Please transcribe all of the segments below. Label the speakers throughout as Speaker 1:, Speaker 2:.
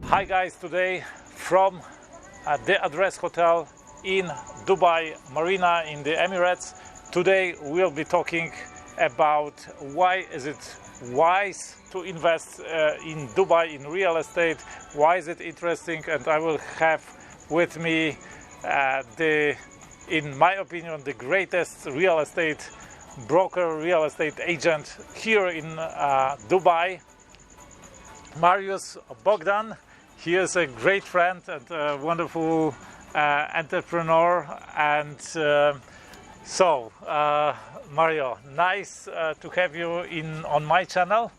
Speaker 1: Hi guys, today from the Address Hotel in Dubai Marina in the Emirates. Today we'll be talking about why is it wise to invest in Dubai in real estate, why is it interesting, and I will have with me in my opinion, the greatest real estate broker, real estate agent here in Dubai, Marius Bogdan. He is a great friend and a wonderful entrepreneur. And Mario, nice to have you on my channel.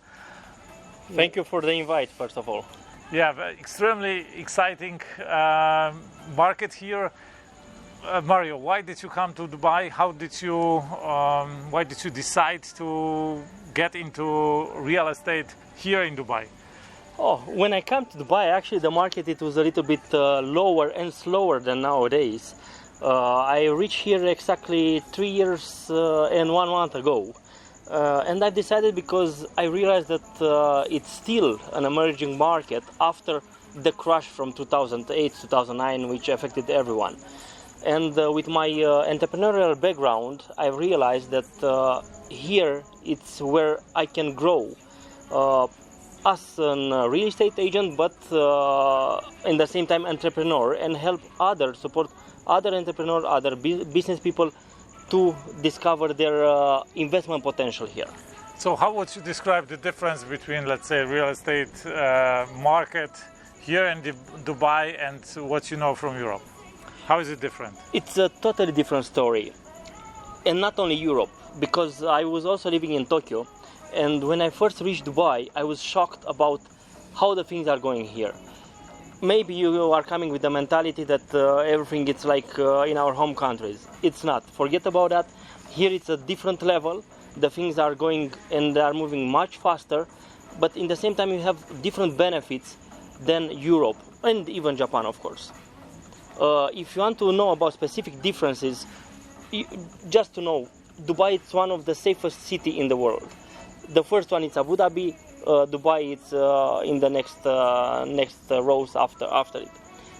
Speaker 2: Thank you for the invite, first of all.
Speaker 1: Yeah, extremely exciting market here. Mario, why did you come to Dubai? Why did you decide to get into real estate here in Dubai?
Speaker 2: Oh, when I came to Dubai, actually the market it was a little bit lower and slower than nowadays. I reached here exactly 3 years and 1 month ago. And I decided because I realized that it's still an emerging market after the crash from 2008, 2009, which affected everyone. And with my entrepreneurial background, I realized that here it's where I can grow as a real estate agent, but in the same time entrepreneur, and help others, support other entrepreneurs, other business people to discover their investment potential here.
Speaker 1: So how would you describe the difference between, let's say, real estate market here in Dubai and what you know from Europe? How is it different?
Speaker 2: It's a totally different story. And not only Europe, because I was also living in Tokyo. And when I first reached Dubai, I was shocked about how the things are going here. Maybe you are coming with the mentality that everything is like in our home countries. It's not. Forget about that. Here it's a different level. The things are going and they are moving much faster. But in the same time, you have different benefits than Europe and even Japan, of course. If you want to know about specific differences, just to know, Dubai is one of the safest cities in the world. The first one is Abu Dhabi. Dubai is in the next rows after it.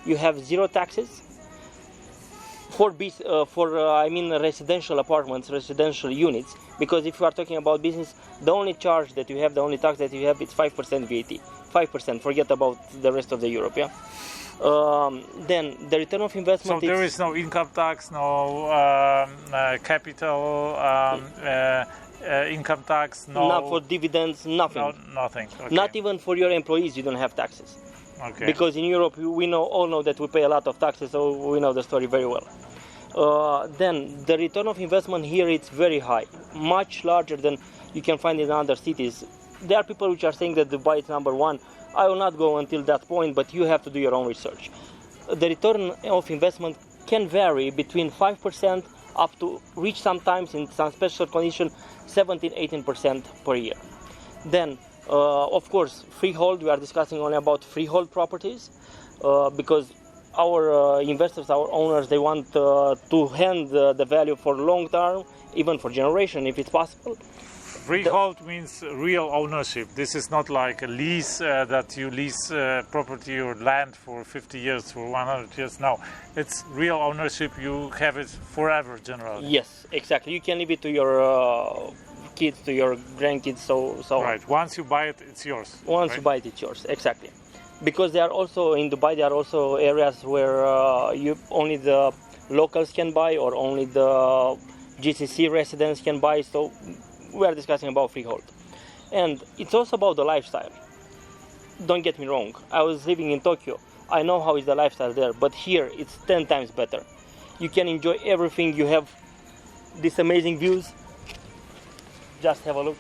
Speaker 2: You have zero taxes for residential apartments, residential units. Because if you are talking about business, the only tax that you have is 5% VAT. 5%. Forget about the rest of the Europe. Yeah. Then the return of investment.
Speaker 1: So there is no income tax, no capital income tax,
Speaker 2: not for dividends, nothing.
Speaker 1: No, nothing. Okay.
Speaker 2: Not even for your employees, you don't have taxes.
Speaker 1: Okay.
Speaker 2: Because in Europe, we all know that we pay a lot of taxes, so we know the story very well. Then the return of investment here is very high, much larger than you can find in other cities. There are people which are saying that Dubai is number one. I will not go until that point, but you have to do your own research. The return of investment can vary between 5% up to reach sometimes in some special condition 17-18% per year. Then, of course, freehold. We are discussing only about freehold properties because our investors, our owners, they want to hand the value for long term, even for generation, if it's possible.
Speaker 1: Freehold means real ownership. This is not like a lease that you lease property or land for 50 years, for 100 years. No, it's real ownership. You have it forever, generally.
Speaker 2: Yes, exactly. You can leave it to your kids, to your grandkids, so
Speaker 1: right. Once you buy it, it's yours.
Speaker 2: Once you buy it, it's yours. Exactly. Because there are also in Dubai, there are also areas where only the locals can buy, or only the GCC residents can buy. So we are discussing about freehold. And it's also about the lifestyle. Don't get me wrong. I was living in Tokyo. I know how is the lifestyle there, but here it's 10 times better. You can enjoy everything. You have these amazing views. Just have a look.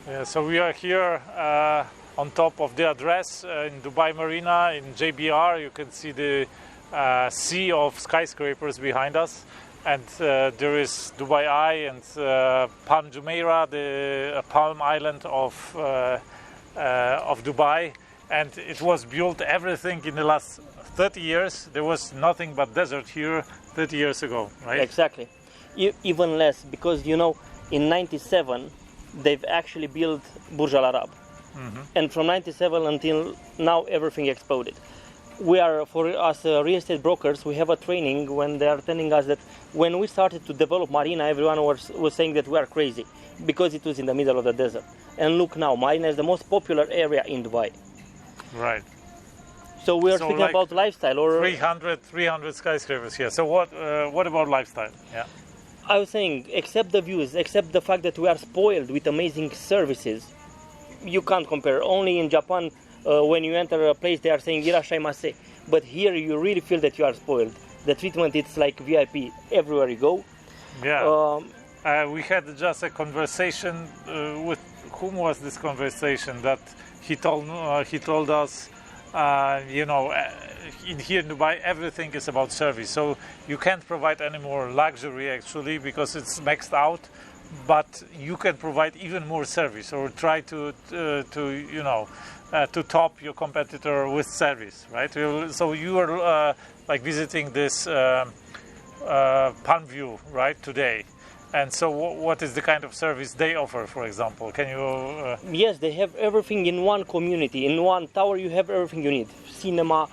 Speaker 1: Yeah, so we are here on top of the Address in Dubai Marina in JBR. You can see the sea of skyscrapers behind us. And there is Dubai Eye and Palm Jumeirah, the Palm Island of Dubai, and it was built everything in the last 30 years. There was nothing but desert here 30 years ago, right?
Speaker 2: Exactly. Even less, because in 97 they've actually built Burj Al Arab. And from 97 until now, everything exploded. We are, for us real estate brokers, we have a training when they are telling us that when we started to develop Marina, everyone was saying that we are crazy because it was in the middle of the desert. And look now, Marina is the most popular area in Dubai.
Speaker 1: Right.
Speaker 2: So we are speaking
Speaker 1: like
Speaker 2: about lifestyle, or
Speaker 1: 300 skyscrapers here. So what about lifestyle? Yeah.
Speaker 2: I was saying, except the views, except the fact that we are spoiled with amazing services, you can't compare. Only in Japan, when you enter a place, they are saying "irashaimase," but here you really feel that you are spoiled. The treatment, it's like VIP everywhere you go.
Speaker 1: Yeah. We had just a conversation with whom was this conversation that he told us. In here in Dubai, everything is about service. So you can't provide any more luxury actually because it's maxed out. But you can provide even more service, or try to top your competitor with service, right? So you are like visiting this Palm View, right, today. And so what is the kind of service they offer, for example? Can you...
Speaker 2: Yes, they have everything in one community. In one tower, you have everything you need. Cinema,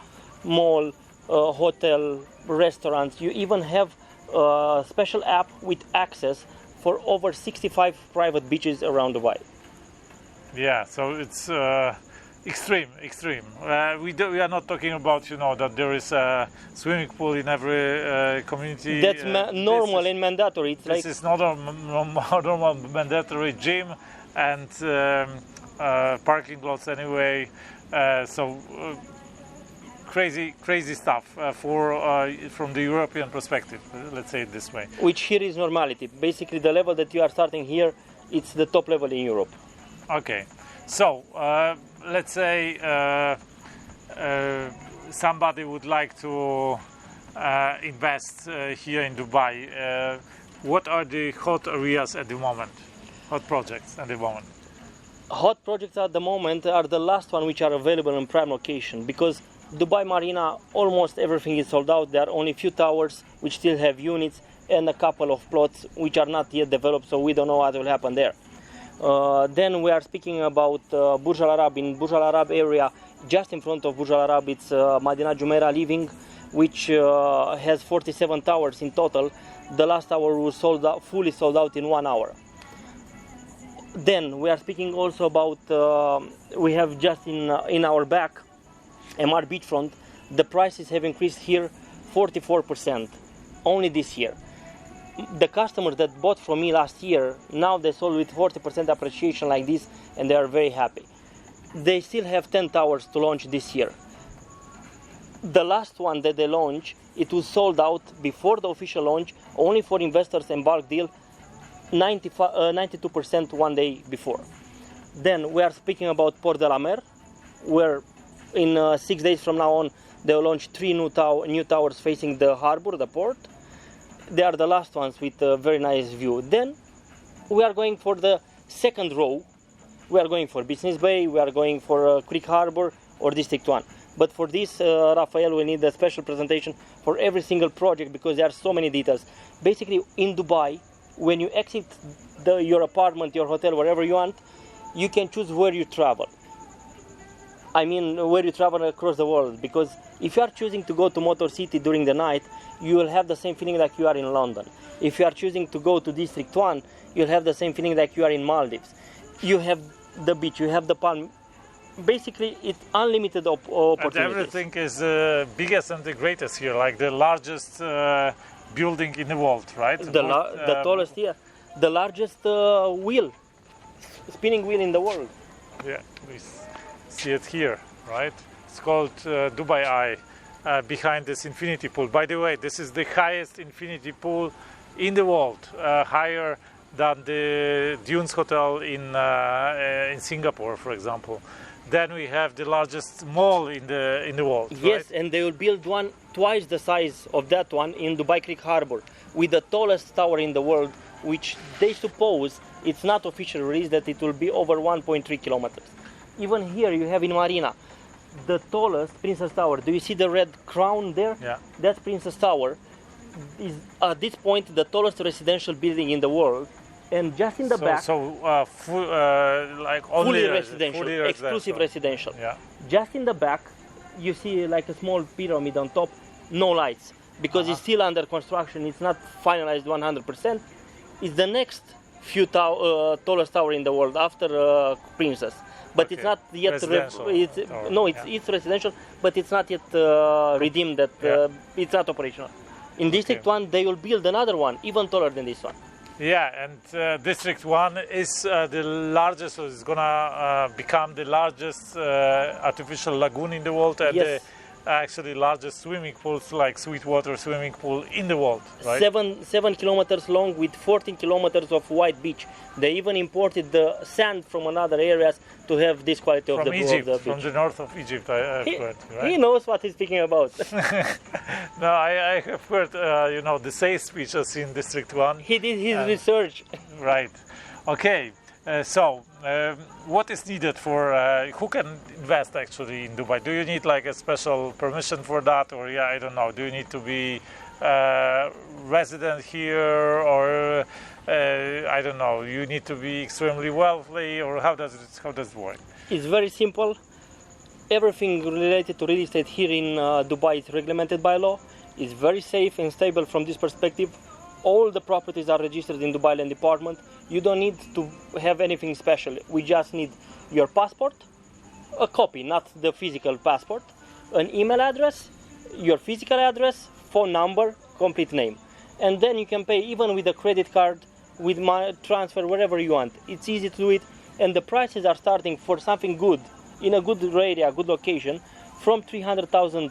Speaker 2: mall, hotel, restaurants. You even have a special app with access for over 65 private beaches around Dubai.
Speaker 1: Yeah, so it's extreme. We are not talking about, that there is a swimming pool in every community.
Speaker 2: That's normal and mandatory.
Speaker 1: This is not a normal mandatory gym and parking lots anyway. Crazy stuff from the European perspective, let's say it this way.
Speaker 2: Which here is normality. Basically, the level that you are starting here, it's the top level in Europe.
Speaker 1: Okay, so let's say somebody would like to invest here in Dubai. What are the hot areas at the moment? Hot projects at the moment?
Speaker 2: Hot projects at the moment are the last one which are available in prime location, because Dubai Marina, almost everything is sold out. There are only a few towers which still have units and a couple of plots which are not yet developed, so we don't know what will happen there. Then we are speaking about Burj Al Arab. In Burj Al Arab area, just in front of Burj Al Arab, it's Madinat Jumeirah Living, which has 47 towers in total. The last tower was fully sold out in 1 hour. Then we are speaking also about, we have just in our back, MR Beachfront, the prices have increased here 44% only this year. The customers that bought from me last year, now they sold with 40% appreciation like this, and they are very happy. They still have 10 towers to launch this year. The last one that they launched, it was sold out before the official launch, only for investors and bulk deal, 92% 1 day before. Then we are speaking about Port de la Mer, where in 6 days from now on, they will launch 3 new towers facing the harbor, the port. They are the last ones with a very nice view. Then we are going for the second row. We are going for Business Bay, we are going for Creek Harbor or District 1. But for this, Rafael, we need a special presentation for every single project because there are so many details. Basically, in Dubai, when you exit your apartment, your hotel, wherever you want, you can choose where you travel. I mean, where you travel across the world, because if you are choosing to go to Motor City during the night, you will have the same feeling like you are in London. If you are choosing to go to District 1, you'll have the same feeling like you are in Maldives. You have the beach, you have the palm. Basically, it's unlimited opportunities.
Speaker 1: And everything is biggest and the greatest here, like the largest building in the world, right?
Speaker 2: The tallest here, the largest spinning wheel in the world.
Speaker 1: Yeah, we see it here, right? It's called Dubai Eye, behind this infinity pool. By the way, this is the highest infinity pool in the world, higher than the Dunes Hotel in Singapore, for example. Then we have the largest mall in the world.
Speaker 2: Yes,
Speaker 1: right?
Speaker 2: And they will build one twice the size of that one in Dubai Creek Harbor, with the tallest tower in the world, which they suppose, it's not officially released, that it will be over 1.3 kilometers. Even here you have in Marina, the tallest Princess Tower. Do you see the red crown there?
Speaker 1: Yeah.
Speaker 2: That's Princess Tower. Is at this point the tallest residential building in the world, And just in the back,
Speaker 1: like only
Speaker 2: fully residential, exclusive residential.
Speaker 1: Yeah.
Speaker 2: Just in the back, you see like a small pyramid on top, no lights, because it's still under construction. It's not finalized 100%. It's the next tallest tower in the world after Princess, but it's not yet. It's residential, but it's not yet redeemed. That it's not operational. In District 1, they will build another one, even taller than this one.
Speaker 1: Yeah, and District 1 is the largest, so it's gonna become the largest artificial lagoon in the world, and the actually largest swimming pools, like Sweetwater swimming pool in the world, right?
Speaker 2: 7 kilometers long with 14 kilometers of white beach. They even imported the sand from another areas to have this quality of the beach.
Speaker 1: From the north of Egypt, I've heard, right?
Speaker 2: He knows what he's speaking about.
Speaker 1: No, I have heard, the safe speeches in District 1.
Speaker 2: He did his research.
Speaker 1: Right. Okay. What is needed for who can invest actually in Dubai? Do you need like a special permission for that, or I don't know? Do you need to be resident here, or I don't know? You need to be extremely wealthy, or how does it work?
Speaker 2: It's very simple. Everything related to real estate here in Dubai is regulated by law. It's very safe and stable from this perspective. All the properties are registered in Dubai Land Department. You don't need to have anything special. We just need your passport, a copy, not the physical passport, an email address, your physical address, phone number, complete name. And then you can pay even with a credit card, with my transfer, wherever you want. It's easy to do it, and the prices are starting for something good, in a good area, good location, from 300,000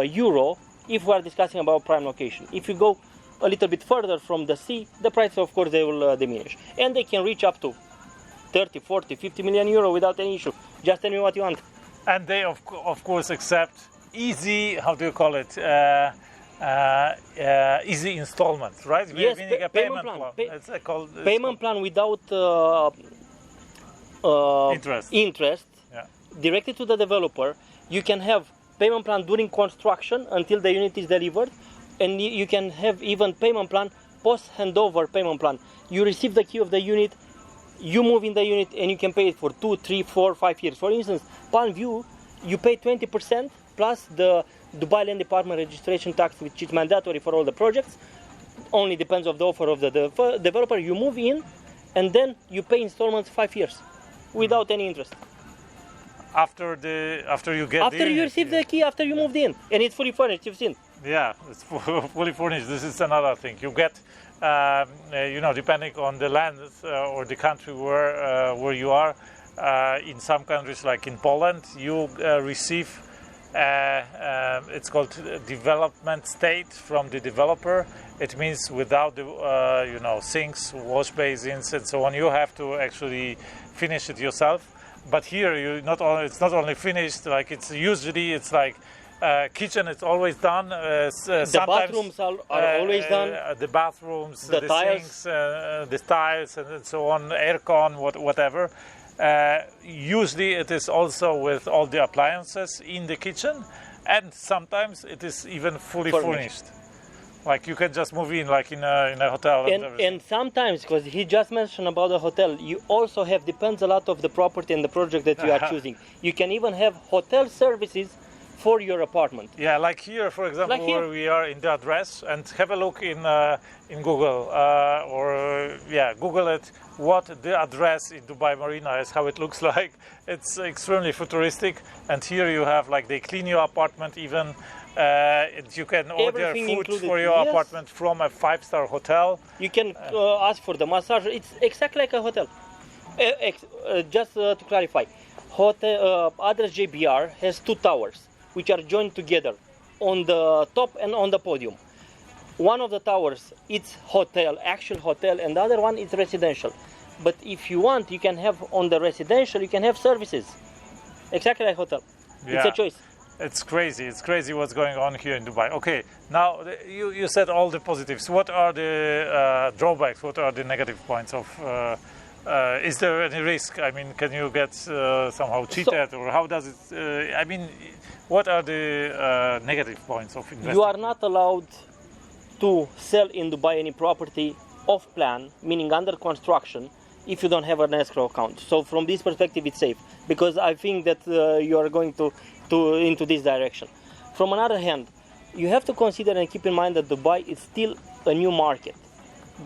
Speaker 2: euro, if we are discussing about prime location. If you go a little bit further from the sea, the price, of course, they will diminish. And they can reach up to 30, 40, 50 million euro without any issue. Just tell me what you want.
Speaker 1: And they, of course, accept easy, how do you call it, easy installments, right?
Speaker 2: Yes,
Speaker 1: meaning a payment plan.
Speaker 2: Payment plan without interest, directly to the developer. You can have payment plan during construction until the unit is delivered. And you can have even payment plan, post-handover payment plan. You receive the key of the unit, you move in the unit, and you can pay it for 2, 3, 4, 5 years. For instance, Palm View, you pay 20% plus the Dubai Land Department registration tax, which is mandatory for all the projects. Only depends on the offer of the developer. You move in, and then you pay installments 5 years without any interest.
Speaker 1: After you
Speaker 2: receive the key, after you moved in, and it's fully furnished. You've seen.
Speaker 1: Yeah, it's fully furnished. This is another thing. You get, depending on the land or the country where you are. In some countries, like in Poland, you receive. It's called development state from the developer. It means without the sinks, wash basins, and so on. You have to actually finish it yourself. But here, it's not only finished. Like it's like. Kitchen is always done.
Speaker 2: The bathrooms are always done.
Speaker 1: The bathrooms,
Speaker 2: the tiles,
Speaker 1: sinks, the tiles, and so on. Aircon, whatever. Usually, it is also with all the appliances in the kitchen, and sometimes it is even fully furnished. Like you can just move in, like in a hotel.
Speaker 2: And sometimes, because he just mentioned about the hotel, you also have depends a lot of the property and the project that you are choosing. You can even have hotel services for your apartment.
Speaker 1: Yeah, like here, for example, where we are in the address, and have a look in Google Google it. What the address in Dubai Marina is, how it looks like. It's extremely futuristic, and here you have like they clean your apartment even. You can order food
Speaker 2: included.
Speaker 1: For your apartment from a 5-star hotel.
Speaker 2: You can ask for the massage. It's exactly like a hotel. Just to clarify, Address JBR has 2 towers, which are joined together on the top and on the podium. One of the towers, it's hotel, actual hotel, and the other one is residential. But if you want, you can have on the residential, you can have services. Exactly like hotel. Yeah. It's a choice.
Speaker 1: It's crazy what's going on here in Dubai. Okay, now you said all the positives. What are the drawbacks? What are the negative points of... is there any risk? I mean, can you get somehow cheated, or how does it... what are the negative points of investing?
Speaker 2: You are not allowed to sell in Dubai any property off plan, meaning under construction, if you don't have an escrow account. So from this perspective, it's safe, because I think that you are going to into this direction. From another hand, you have to consider and keep in mind that Dubai is still a new market.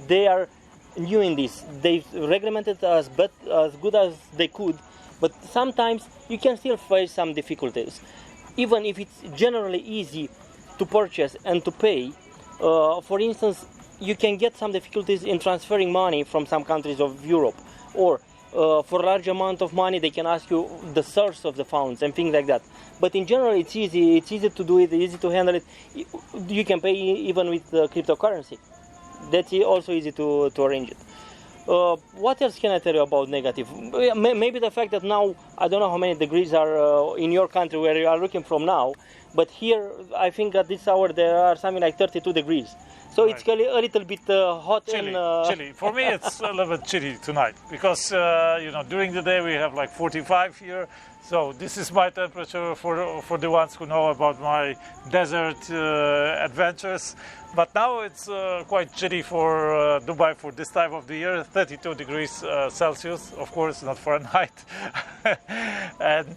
Speaker 2: They are new in this. They've regulated as good as they could, but sometimes you can still face some difficulties. Even if it's generally easy to purchase and to pay, for instance, you can get some difficulties in transferring money from some countries of Europe, or for a large amount of money they can ask you the source of the funds and things like that. But in general, it's easy to do it, easy to handle it. You can pay even with cryptocurrency. That's also easy to arrange it. What else can I tell you about negative? Maybe the fact that now, I don't know how many degrees are in your country where you are looking from now, but here I think at this hour there are something like 32 degrees. So right. It's a little bit hot
Speaker 1: chilly,
Speaker 2: and...
Speaker 1: chilly. For me it's a little bit chilly tonight, because during the day we have like 45 here. So this is my temperature for the ones who know about my desert adventures. But now it's quite chilly for Dubai for this time of the year, 32 degrees Celsius, of course, not Fahrenheit. And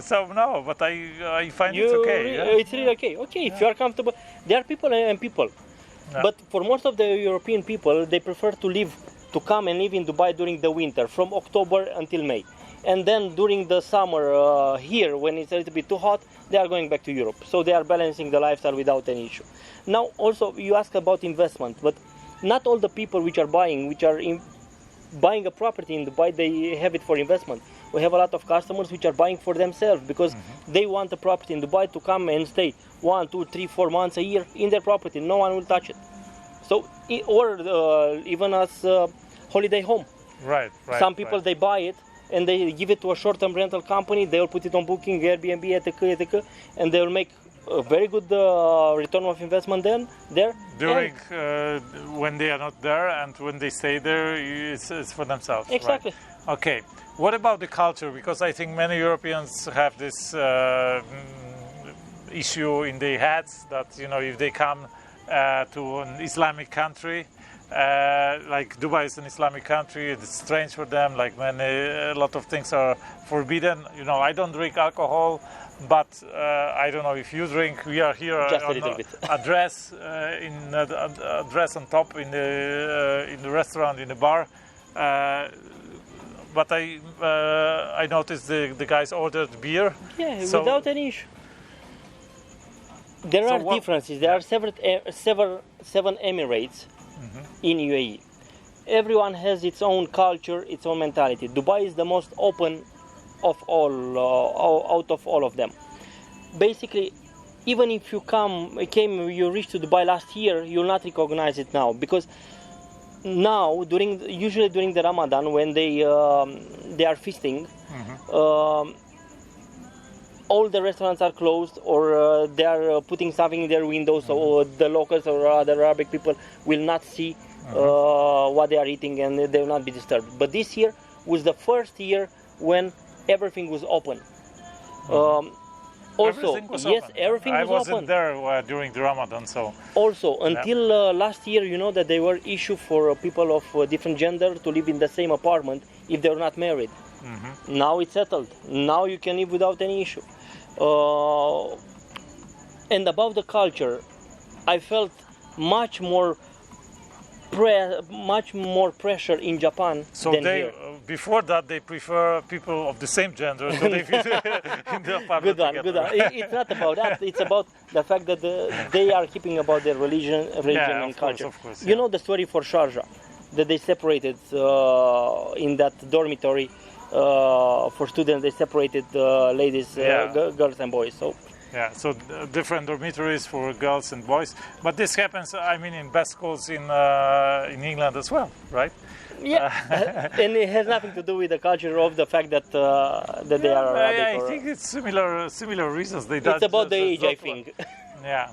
Speaker 1: so no, but I find it's okay. Yeah?
Speaker 2: It's really okay. Okay, if you are comfortable. There are people and people. Yeah. But for most of the European people, they prefer to come and live in Dubai during the winter, from October until May. And then during the summer here, when it's a little bit too hot, they are going back to Europe. So they are balancing the lifestyle without any issue. Now, also, you ask about investment, but not all the people buying a property in Dubai, they have it for investment. We have a lot of customers which are buying for themselves, because they want a property in Dubai to come and stay 1, 2, 3, 4 months a year in their property. No one will touch it. So, or even as holiday home.
Speaker 1: Right.
Speaker 2: Some people, they buy it and they give it to a short-term rental company. They will put it on Booking, Airbnb, etc., and they will make a very good return of investment there.
Speaker 1: During when they are not there, and when they stay there, it's for themselves.
Speaker 2: Exactly.
Speaker 1: Right? Okay. What about the culture? Because I think many Europeans have this issue in their heads that if they come to an Islamic country, like Dubai is an Islamic country, it's strange for them. Like a lot of things are forbidden. I don't drink alcohol, but I don't know if you drink. We are here
Speaker 2: just
Speaker 1: on
Speaker 2: a little bit.
Speaker 1: Address address on top in the restaurant, in the bar. But I noticed the guys ordered beer.
Speaker 2: Yeah, without any issue. There are differences. There are seven Emirates in UAE. Everyone has its own culture, its own mentality. Dubai is the most open of all, out of all of them. Basically, even if you reached to Dubai last year, you'll not recognize it now, because now usually during the Ramadan, when they are feasting, all the restaurants are closed, or they are putting something in their windows, so the locals or other Arabic people will not see what they are eating, and they will not be disturbed. But this year was the first year when everything was open. Also,
Speaker 1: everything was
Speaker 2: yes,
Speaker 1: open.
Speaker 2: everything was open.
Speaker 1: I wasn't there during the Ramadan, so...
Speaker 2: Also, until last year, that there were issues for people of different gender to live in the same apartment if they were not married. Now it's settled. Now you can live without any issue. And about the culture, I felt much more pressure in Japan than here.
Speaker 1: Before that, they prefer people of the same gender to live in the apartment together.
Speaker 2: Good one. It's not about that. It's about the fact that they are keeping about their religion and culture.
Speaker 1: Of course,
Speaker 2: You know the story for Sharjah, that they separated in that dormitory for students. They separated ladies, girls and boys.
Speaker 1: So different dormitories for girls and boys. But this happens, in best schools in England as well, right?
Speaker 2: Yeah, and it has nothing to do with the culture of the fact that they are Arabic.
Speaker 1: I think it's similar reasons.
Speaker 2: It's about the age, I think.
Speaker 1: Yeah,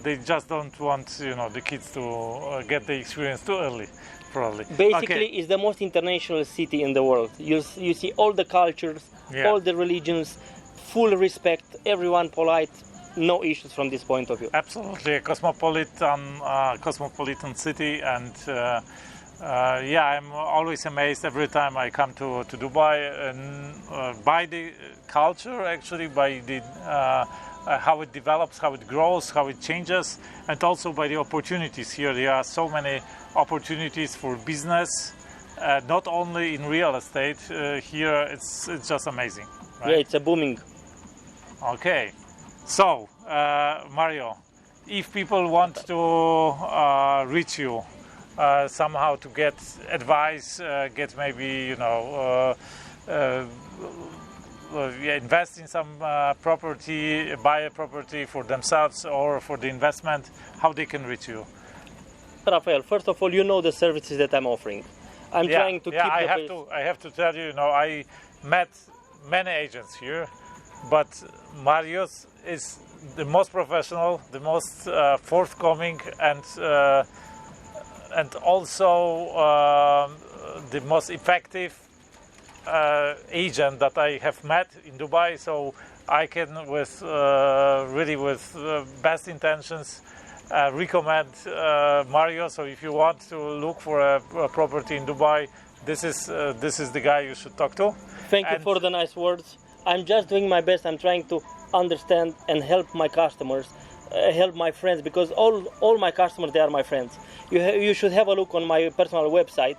Speaker 1: they just don't want the kids to get the experience too early, probably.
Speaker 2: Basically, it's the most international city in the world. You see all the cultures, all the religions, full respect, everyone polite. no issues from this point of view.
Speaker 1: Absolutely, a cosmopolitan city, and yeah, I'm always amazed every time I come to Dubai, and by the culture, actually, by the how it develops, how it grows, how it changes, and also by the opportunities here. There are so many opportunities for business, not only in real estate. Here, it's just amazing. Right?
Speaker 2: Yeah, it's a booming.
Speaker 1: Okay, so Mario, if people want to reach you somehow to get advice, get maybe invest in some property, buy a property for themselves or for the investment, how they can reach you?
Speaker 2: Rafael, first of all, you know the services that I'm offering. I'm trying to keep
Speaker 1: I have to tell you, I met many agents here, but Marius is the most professional, the most forthcoming, and also the most effective agent that I have met in Dubai. So I can, with best intentions, recommend Mario. So if you want to look for a property in Dubai, this is the guy you should talk to.
Speaker 2: Thank you for the nice words. I'm just doing my best. I'm trying to understand and help my customers, help my friends, because all my customers, they are my friends. You should have a look on my personal website,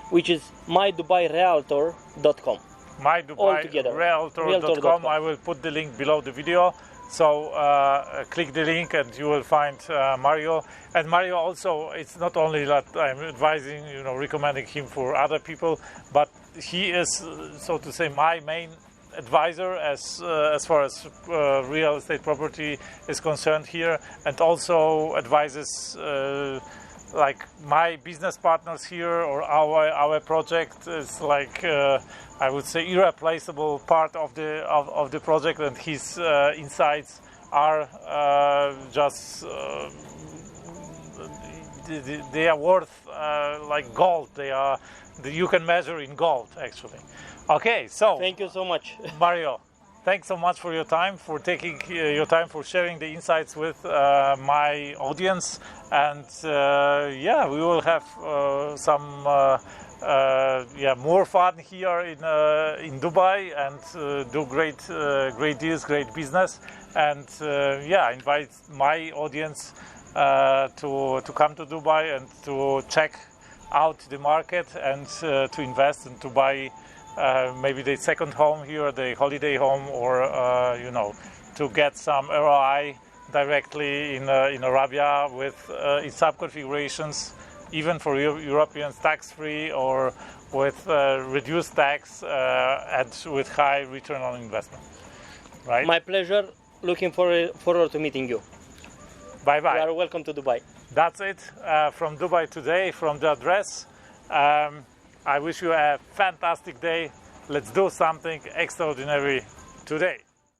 Speaker 2: which is mydubairealtor.com.
Speaker 1: mydubairealtor.com. I will put the link below the video. So click the link and you will find Mario. And Mario also, it's not only that I'm advising, recommending him for other people, but he is, so to say, my main advisor as far as real estate property is concerned here, and also advises like my business partners here, or our project is like I would say irreplaceable part of the project, and his insights are just they are worth like gold. You can measure in gold, actually. Okay, so
Speaker 2: thank you so much,
Speaker 1: Mario. Thanks so much for your time, for taking your time, for sharing the insights with my audience, and yeah, we will have some more fun here in Dubai, and do great deals, great business, and yeah, invite my audience to come to Dubai and to check out the market, and to invest and to buy maybe the second home here, the holiday home, or to get some ROI directly in Arabia with in sub configurations, even for Europeans, tax-free or with reduced tax and with high return on investment. Right?
Speaker 2: My pleasure. Looking forward to meeting you.
Speaker 1: Bye bye.
Speaker 2: You are welcome to Dubai.
Speaker 1: That's it from Dubai today, from the address. I wish you a fantastic day. Let's do something extraordinary today.